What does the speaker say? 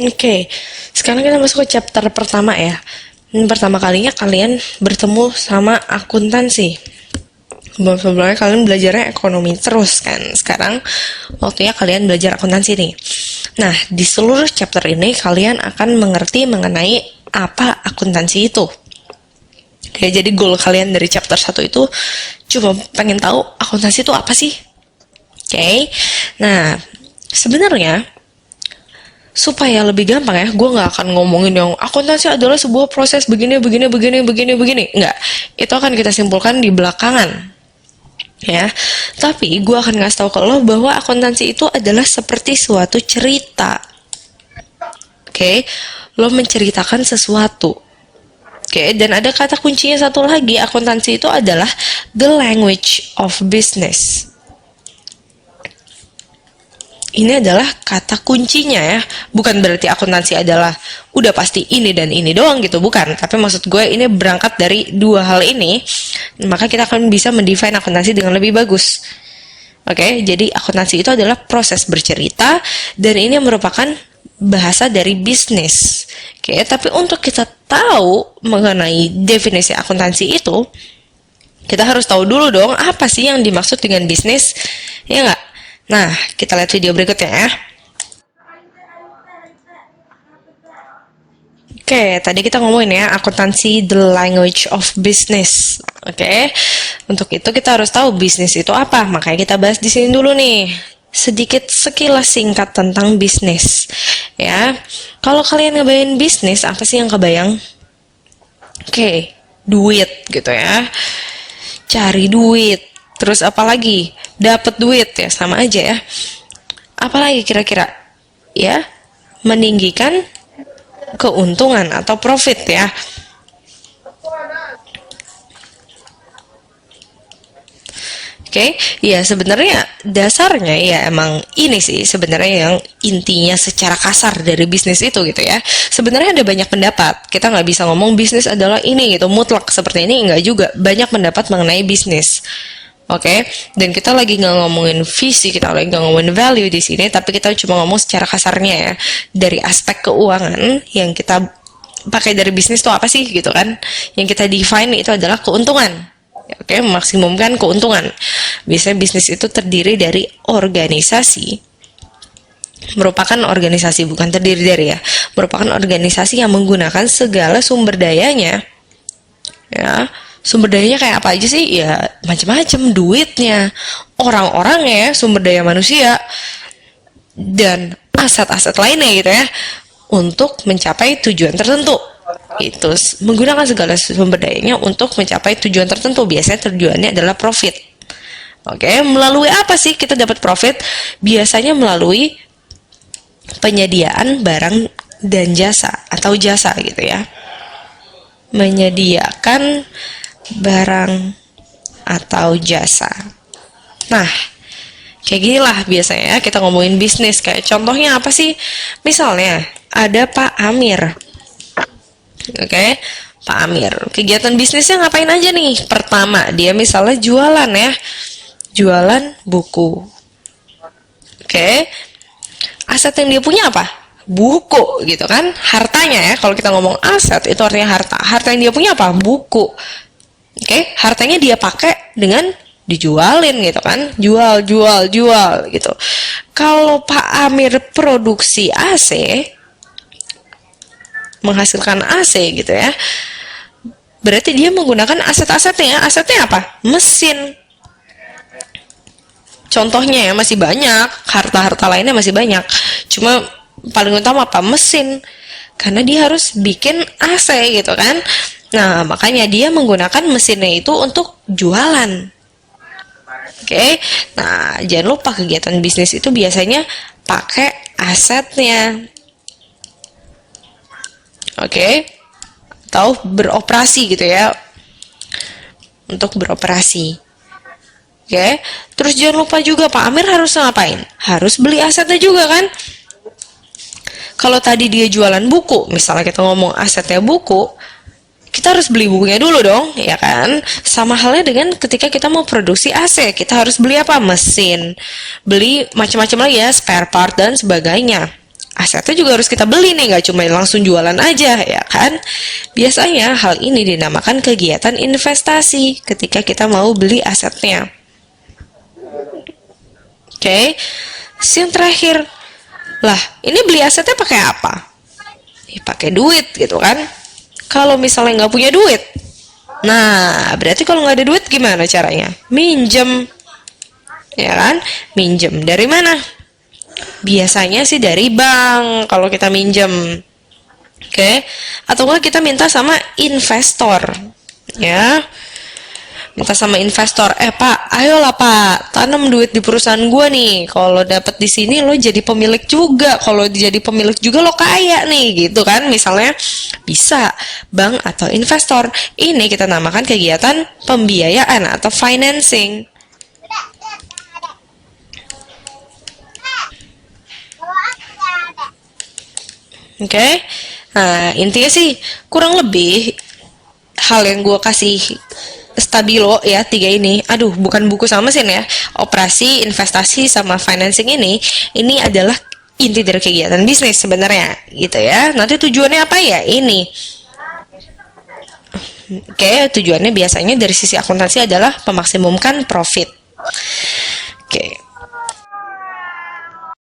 Oke, sekarang kita masuk ke chapter pertama ya. Ini pertama kalinya kalian bertemu sama akuntansi. Sebelumnya kalian belajarnya ekonomi terus kan. Sekarang waktunya kalian belajar akuntansi nih. Nah, di seluruh chapter ini kalian akan mengerti mengenai apa akuntansi itu. Oke, jadi goal kalian dari chapter 1 itu cuma pengen tahu akuntansi itu apa sih? Oke, nah sebenarnya supaya lebih gampang ya, gue nggak akan ngomongin yang akuntansi adalah sebuah proses begini. Nggak, itu akan kita simpulkan di belakangan. Ya, tapi gue akan ngasih tahu ke lo bahwa akuntansi itu adalah seperti suatu cerita. Oke, lo menceritakan sesuatu. Oke, dan ada kata kuncinya satu lagi, akuntansi itu adalah the language of business. Ini adalah kata kuncinya ya, bukan berarti akuntansi adalah udah pasti ini dan ini doang gitu, bukan. Tapi maksud gue ini berangkat dari dua hal ini, maka kita akan bisa mendefine akuntansi dengan lebih bagus. Oke, jadi akuntansi itu adalah proses bercerita dan ini merupakan bahasa dari bisnis. Oke, tapi untuk kita tahu mengenai definisi akuntansi itu, kita harus tahu dulu dong apa sih yang dimaksud dengan bisnis, ya nggak? Nah, kita lihat video berikutnya ya. Oke, tadi kita ngomongin ya, akuntansi the language of business. Oke, untuk itu kita harus tahu bisnis itu apa. Makanya kita bahas di sini dulu nih. Sedikit sekilas singkat tentang bisnis. Ya, kalau kalian ngebayangin bisnis, apa sih yang kebayang? Oke, duit gitu ya. Cari duit. Terus apa lagi? Dapat duit ya, sama aja ya. Apalagi kira-kira? Ya, meninggikan keuntungan atau profit ya. Oke, ya sebenarnya dasarnya ya emang ini sih sebenarnya yang intinya secara kasar dari bisnis itu gitu ya. Sebenarnya ada banyak pendapat. Kita nggak bisa ngomong bisnis adalah ini gitu mutlak seperti ini, nggak juga. Banyak pendapat mengenai bisnis. Oke, dan kita lagi nggak ngomongin visi, kita lagi nggak ngomongin value di sini, tapi kita cuma ngomong secara kasarnya ya, dari aspek keuangan yang kita pakai dari bisnis itu apa sih gitu kan? Yang kita define itu adalah keuntungan. Oke, maksimumkan keuntungan. Biasanya bisnis itu terdiri dari organisasi, merupakan organisasi bukan terdiri dari ya, merupakan organisasi yang menggunakan segala sumber dayanya, ya. Sumber dayanya kayak apa aja sih? Ya macam-macam, duitnya, orang-orangnya, sumber daya manusia, dan aset-aset lainnya gitu ya, untuk mencapai tujuan tertentu. Itu menggunakan segala sumber dayanya untuk mencapai tujuan tertentu. Biasanya tujuannya adalah profit. Oke, melalui apa sih kita dapat profit? Biasanya melalui penyediaan barang dan jasa atau jasa gitu ya. Menyediakan barang atau jasa. Nah, kayak gini lah biasanya kita ngomongin bisnis. Kayak contohnya apa sih? Misalnya ada Pak Amir. Oke, Pak Amir. Kegiatan bisnisnya ngapain aja nih? Pertama, dia misalnya jualan ya. Jualan buku. Oke. Aset yang dia punya apa? Buku gitu kan. Hartanya ya, kalau kita ngomong aset itu artinya harta. Harta yang dia punya apa? Buku. Oke, hartanya dia pakai dengan dijualin gitu kan, jual gitu. Kalau Pak Amir produksi AC, menghasilkan AC gitu ya, berarti dia menggunakan aset-asetnya. Asetnya apa? Mesin. Contohnya ya masih banyak, harta-harta lainnya masih banyak. Cuma paling utama apa? Mesin. Karena dia harus bikin AC gitu kan. Nah, makanya dia menggunakan mesinnya itu untuk jualan. Oke. Nah, jangan lupa kegiatan bisnis itu biasanya pakai asetnya. Oke. Atau beroperasi gitu ya. Untuk beroperasi. Oke. Terus jangan lupa juga Pak Amir harus ngapain? Harus beli asetnya juga kan? Kalau tadi dia jualan buku, misalnya kita ngomong asetnya buku, kita harus beli bukunya dulu dong, ya kan? Sama halnya dengan ketika kita mau produksi AC, kita harus beli apa? Mesin. Beli macam-macam lagi ya, spare part dan sebagainya. asetnya juga harus kita beli nih, nggak cuma langsung jualan aja, ya kan? Biasanya hal ini dinamakan kegiatan investasi ketika kita mau beli asetnya. Oke, yang terakhir, lah ini beli asetnya pakai apa? Pakai duit gitu kan? Kalau misalnya nggak punya duit, nah berarti kalau nggak ada duit gimana caranya? Minjem, ya kan? Minjem dari mana? Biasanya sih dari bank kalau kita minjem. Oke. Atau enggak kita minta sama investor. Ya. Minta sama investor, Pak, ayolah Pak, tanam duit di perusahaan gua nih. Kalau dapat di sini lo jadi pemilik juga. Kalau jadi pemilik juga lo kaya nih, gitu kan? Misalnya bisa bank atau investor. Ini kita namakan kegiatan pembiayaan atau financing. Oke, nah intinya sih kurang lebih hal yang gue kasih stabilo ya, tiga ini. Aduh, bukan buku sama mesin ya. Operasi, investasi, sama financing ini adalah inti dari kegiatan bisnis sebenarnya, gitu ya. Nanti tujuannya apa ya? Ini. Oke, tujuannya biasanya dari sisi akuntansi adalah memaksimumkan profit.